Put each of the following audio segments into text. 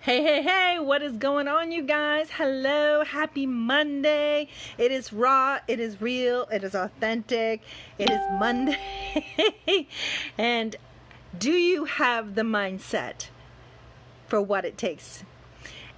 Hey, hey, hey, what is going on, you guys? Hello, happy Monday. It is raw, it is real, it is authentic, it is Monday. And do you have the mindset for what it takes?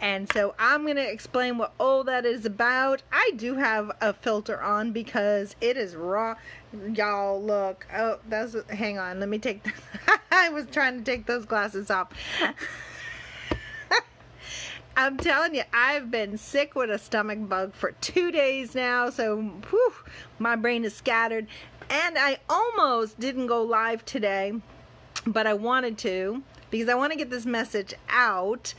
And so I'm going to explain what all that is about. I do have a filter on because it is raw. Y'all, look. Oh, hang on. Let me take, I was trying to take those glasses off. I'm telling you, I've been sick with a stomach bug for 2 days now, so whew, my brain is scattered. And I almost didn't go live today, but I wanted to because I want to get this message out.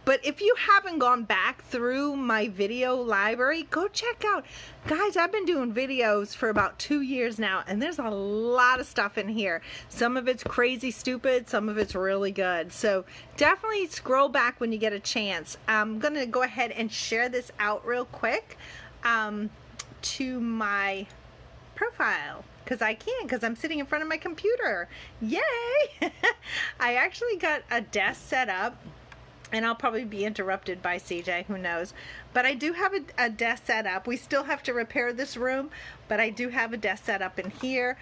But if you haven't gone back through my video library, go check out. Guys, I've been doing videos for about 2 years now, and there's a lot of stuff in here. Some of it's crazy stupid, some of it's really good. So definitely scroll back when you get a chance. I'm going to go ahead and share this out real quick to my profile. Because I can, because I'm sitting in front of my computer. Yay! I actually got a desk set up. And I'll probably be interrupted by CJ, who knows. But I do have a desk set up. We still have to repair this room, but I do have a desk set up in here.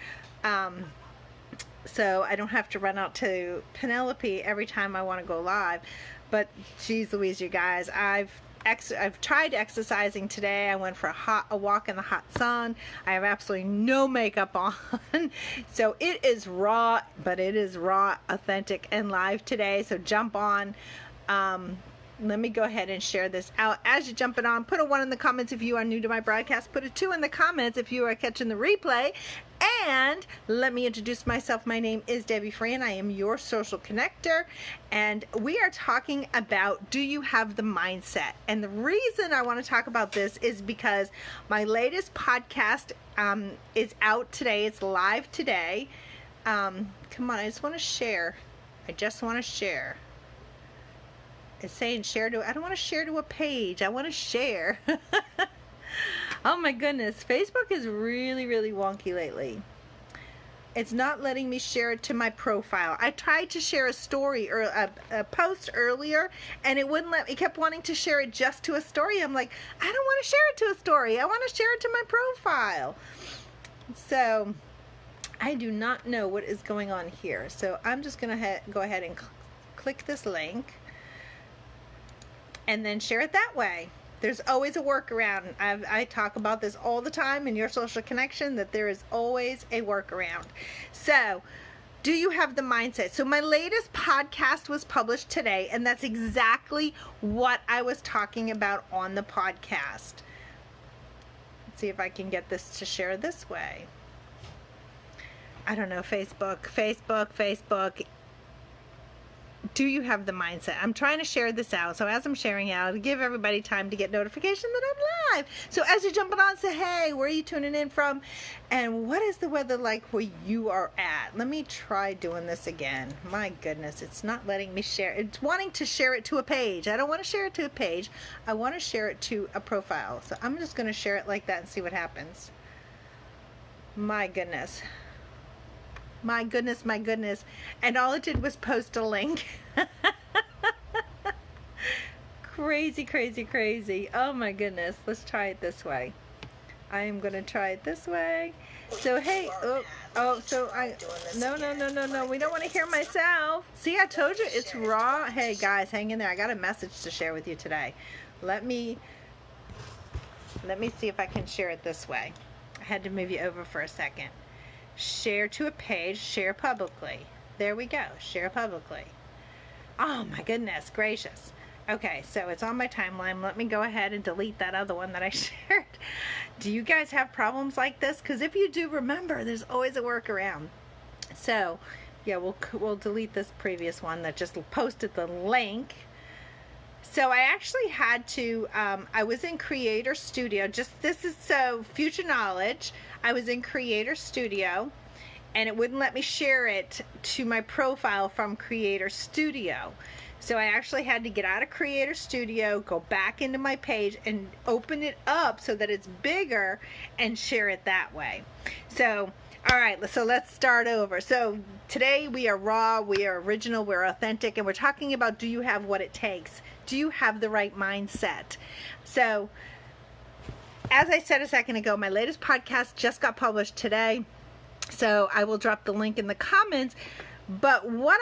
So I don't have to run out to Penelope every time I want to go live. But geez Louise, you guys, I've tried exercising today. I went for a walk in the hot sun. I have absolutely no makeup on. So it is raw, but it is raw, authentic, and live today. So jump on. Let me go ahead and share this out. As you're jumping on, put a 1 in the comments if you are new to my broadcast. Put a 2 in the comments if you are catching the replay. And let me introduce myself. My name is Debbie Fran. I am your social connector. And we are talking about, do you have the mindset? And the reason I want to talk about this is because my latest podcast is out today. It's live today. Come on, I just want to share. It's saying share to, I don't want to share to a page. I want to share. Oh my goodness. Facebook is really, really wonky lately. It's not letting me share it to my profile. I tried to share a story or a post earlier, and it wouldn't let me. It kept wanting to share it just to a story. I'm like, I don't want to share it to a story. I want to share it to my profile. So I do not know what is going on here. So I'm just going to go ahead and click this link. And then share it that way. There's always a workaround. I talk about this all the time in your social connection, that there is always a workaround. So, do you have the mindset? So my latest podcast was published today, and that's exactly what I was talking about on the podcast. Let's see if I can get this to share this way. I don't know, Facebook. Do you have the mindset? I'm trying to share this out. So as I'm sharing out, I'll give everybody time to get notification that I'm live. So as you're jumping on, say, hey, where are you tuning in from? And what is the weather like where you are at? Let me try doing this again. My goodness, it's not letting me share. It's wanting to share it to a page. I don't want to share it to a page. I want to share it to a profile. So I'm just going to share it like that and see what happens. My goodness. My goodness. And all it did was post a link. Crazy. Oh my goodness. Let's try it this way. I am going to try it this way. So, hey, no. We don't want to hear myself. See, I told you it's raw. Hey, guys, hang in there. I got a message to share with you today. Let me see if I can share it this way. I had to move you over for a second. Share to a page, share publicly. There we go, share publicly. Oh my goodness gracious. Okay, so it's on my timeline. Let me go ahead and delete that other one that I shared. Do you guys have problems like this? Because if you do, remember, there's always a workaround. So, yeah, we'll delete this previous one that just posted the link. So I actually had to, I was in Creator Studio, this is so future knowledge. I was in Creator Studio, and it wouldn't let me share it to my profile from Creator Studio. So I actually had to get out of Creator Studio, go back into my page, and open it up so that it's bigger, and share it that way. So All right, so let's start over. So today we are raw, we are original, we're authentic, and we're talking about, do you have what it takes? Do you have the right mindset? So as I said a second ago, my latest podcast just got published today. So I will drop the link in the comments. But what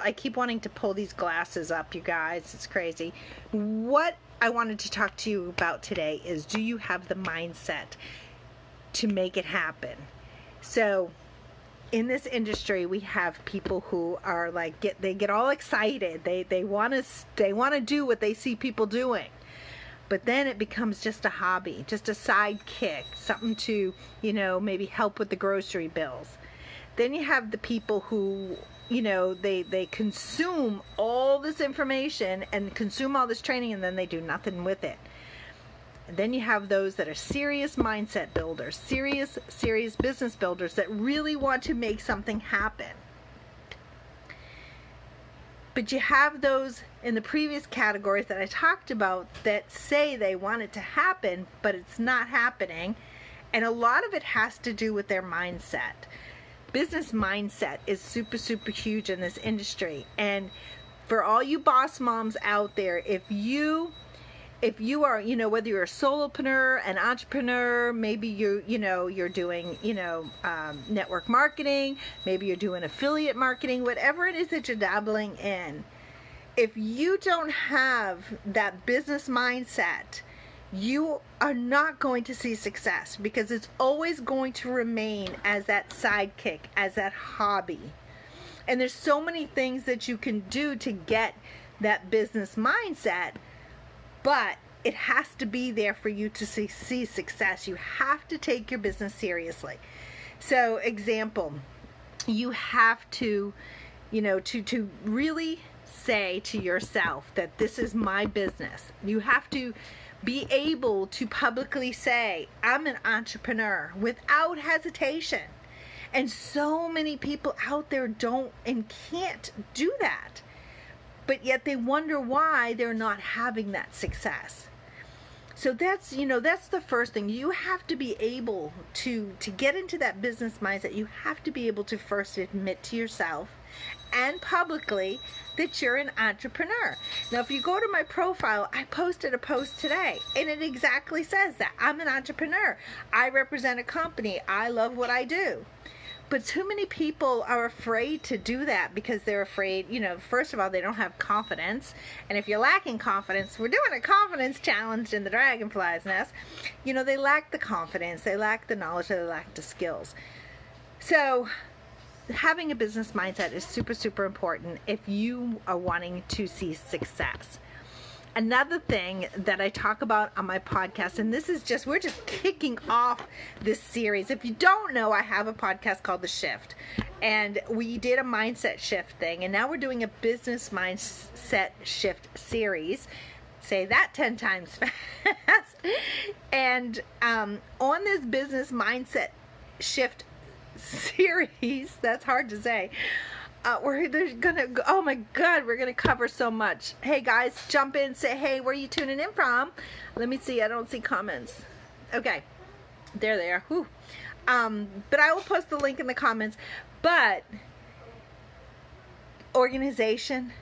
I keep wanting to pull these glasses up, you guys. It's crazy. What I wanted to talk to you about today is, do you have the mindset to make it happen? So in this industry, we have people who are like, they get all excited. They want to do what they see people doing. But then it becomes just a hobby, just a sidekick, something to, maybe help with the grocery bills. Then you have the people who, they consume all this information and consume all this training, and then they do nothing with it. And then you have those that are serious mindset builders, serious business builders that really want to make something happen. But you have those in the previous categories that I talked about that say they want it to happen, but it's not happening. And a lot of it has to do with their mindset. Business mindset is super, super huge in this industry. And for all you boss moms out there, if you are, whether you're a solopreneur, an entrepreneur, maybe you're doing, network marketing, maybe you're doing affiliate marketing, whatever it is that you're dabbling in, if you don't have that business mindset, you are not going to see success, because it's always going to remain as that sidekick, as that hobby. And there's so many things that you can do to get that business mindset, but it has to be there for you to see success. You have to take your business seriously. So, example, you have to, to really say to yourself that this is my business. You have to be able to publicly say, I'm an entrepreneur, without hesitation. And so many people out there don't and can't do that. But yet they wonder why they're not having that success. So that's the first thing. You have to be able to get into that business mindset. You have to be able to first admit to yourself and publicly that you're an entrepreneur. Now, if you go to my profile, I posted a post today, and it exactly says that. I'm an entrepreneur. I represent a company. I love what I do. But too many people are afraid to do that because they're afraid, first of all, they don't have confidence. And if you're lacking confidence, we're doing a confidence challenge in the Dragonfly's Nest. They lack the confidence, they lack the knowledge, they lack the skills. So having a business mindset is super, super important if you are wanting to see success. Another thing that I talk about on my podcast, and we're just kicking off this series. If you don't know, I have a podcast called The Shift, and we did a mindset shift thing, and now we're doing a business mindset shift series. Say that 10 times fast. And on this business mindset shift series, that's hard to say, we're gonna cover so much. Hey guys, jump in, say hey, where are you tuning in from? Let me see, I don't see comments. Okay, there they are. Whew. But I will post the link in the comments. But organization,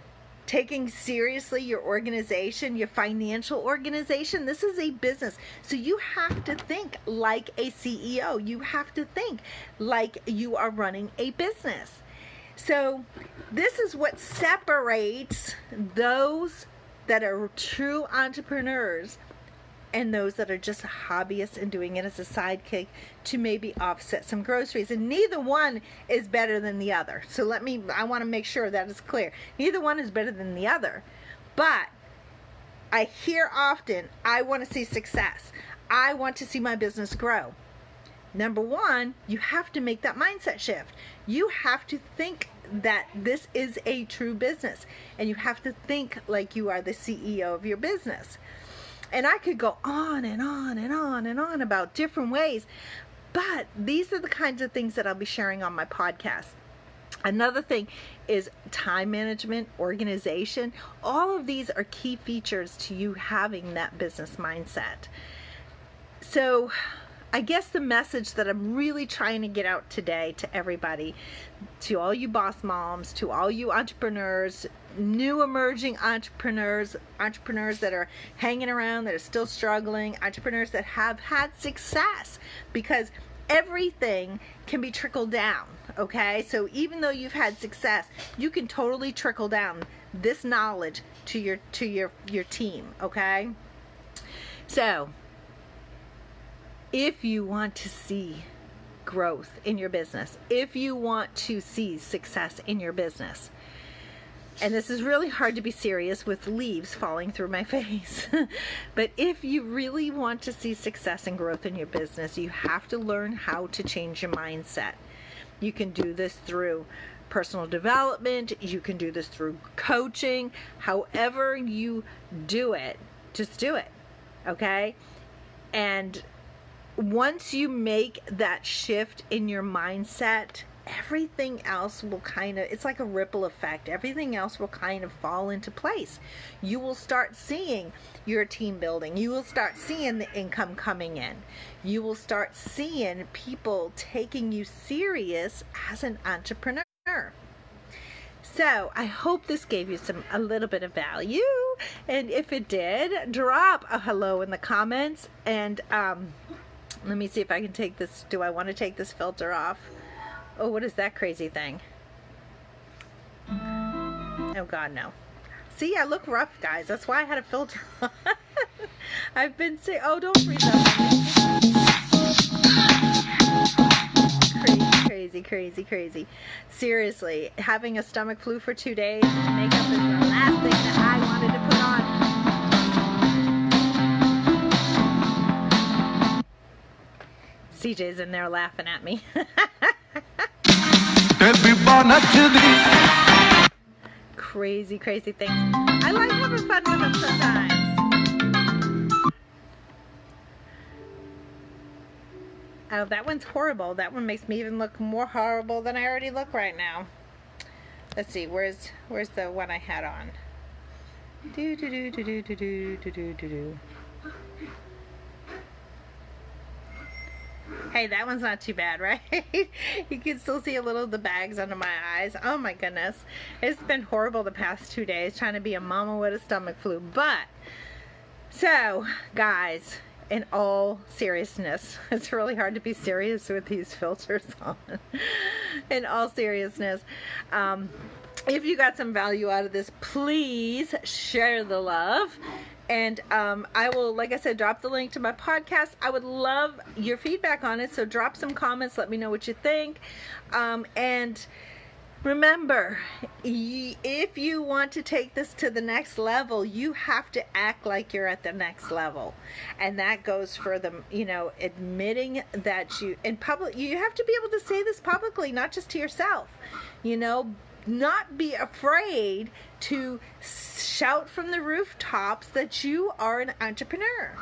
taking seriously your organization, your financial organization, this is a business. So you have to think like a CEO. You have to think like you are running a business. So this is what separates those that are true entrepreneurs and those that are just hobbyists and doing it as a sidekick to maybe offset some groceries. And neither one is better than the other. So I want to make sure that is clear. Neither one is better than the other. But I hear often, I want to see success. I want to see my business grow. Number one, you have to make that mindset shift. You have to think that this is a true business, and you have to think like you are the CEO of your business. And I could go on and on and on and on about different ways, but these are the kinds of things that I'll be sharing on my podcast. Another thing is time management, organization. All of these are key features to you having that business mindset. So I guess the message that I'm really trying to get out today to everybody, to all you boss moms, to all you entrepreneurs, new emerging entrepreneurs that are hanging around, that are still struggling, entrepreneurs that have had success, because everything can be trickled down, okay? So even though you've had success, you can totally trickle down this knowledge to your team, okay? So if you want to see growth in your business, if you want to see success in your business, and this is really hard to be serious with leaves falling through my face, but if you really want to see success and growth in your business, you have to learn how to change your mindset. You can do this through personal development, you can do this through coaching, however you do it, just do it, okay? And once you make that shift in your mindset, everything else will it's like a ripple effect. Everything else will kind of fall into place. You will start seeing your team building. You will start seeing the income coming in. You will start seeing people taking you serious as an entrepreneur. So I hope this gave you a little bit of value. And if it did, drop a hello in the comments. And let me see if I can take this. Do I want to take this filter off? Oh, what is that crazy thing? Oh God, no. See, I look rough, guys. That's why I had a filter on. I've been sick. Oh, don't freeze up on me. Crazy. Seriously, having a stomach flu for 2 days, makeup is the last thing that I wanted to put on. CJ's in there laughing at me. Crazy things. I like having fun with them sometimes. Oh, that one's horrible. That one makes me even look more horrible than I already look right now. Let's see, where's the one I had on? Hey, that one's not too bad, right? You can still see a little of the bags under my eyes. Oh my goodness. It's been horrible the past 2 days trying to be a mama with a stomach flu. But, so, guys, in all seriousness, it's really hard to be serious with these filters on. In all seriousness, if you got some value out of this, please share the love. And I will, like I said, drop the link to my podcast. I would love your feedback on it, so drop some comments. Let me know what you think. And remember, if you want to take this to the next level, you have to act like you're at the next level. And that goes for the, admitting that you, in public, you have to be able to say this publicly, not just to yourself, not be afraid to shout from the rooftops that you are an entrepreneur.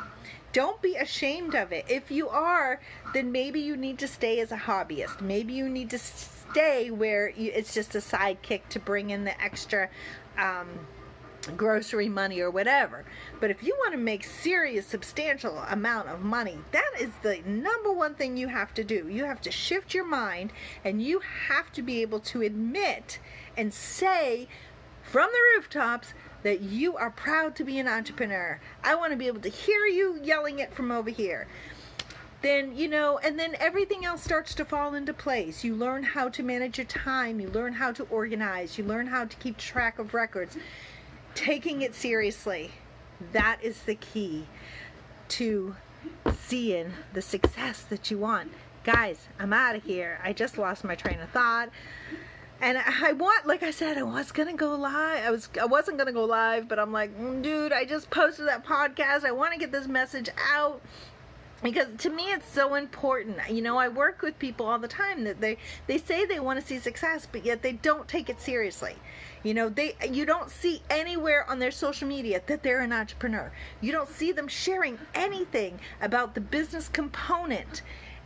Don't be ashamed of it. If you are, then maybe you need to stay as a hobbyist. Maybe you need to stay where it's just a sidekick to bring in the extra grocery money or whatever. But if you want to make serious, substantial amount of money, that is the number one thing you have to do. You have to shift your mind, and you have to be able to admit and say from the rooftops that you are proud to be an entrepreneur. I want to be able to hear you yelling it from over here. Then, and then everything else starts to fall into place. You learn how to manage your time. You learn how to organize. You learn how to keep track of records. Taking it seriously, that is the key to seeing the success that you want. Guys, I'm out of here. I just lost my train of thought. And like I said, I was going to go live. I wasn't going to go live, but I'm like, dude, I just posted that podcast. I want to get this message out. Because to me, it's so important. I work with people all the time that they say they want to see success, but yet they don't take it seriously. You don't see anywhere on their social media that they're an entrepreneur. You don't see them sharing anything about the business component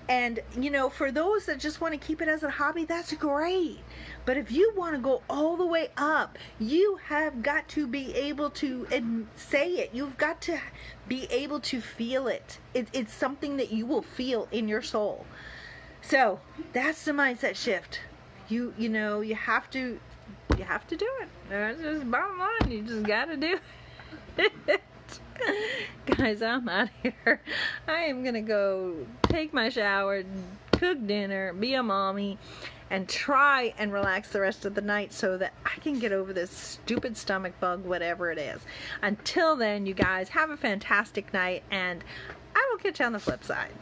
And, you know, for those that just want to keep it as a hobby, that's great. But if you want to go all the way up, you have got to be able to say it. You've got to be able to feel it. It's something that you will feel in your soul. So that's the mindset shift. You know, you have to do it. That's just bottom line. You just got to do it. Guys, I'm out of here. I am gonna go take my shower, cook dinner, be a mommy, and try and relax the rest of the night so that I can get over this stupid stomach bug, whatever it is. Until then, you guys, have a fantastic night, and I will catch you on the flip side.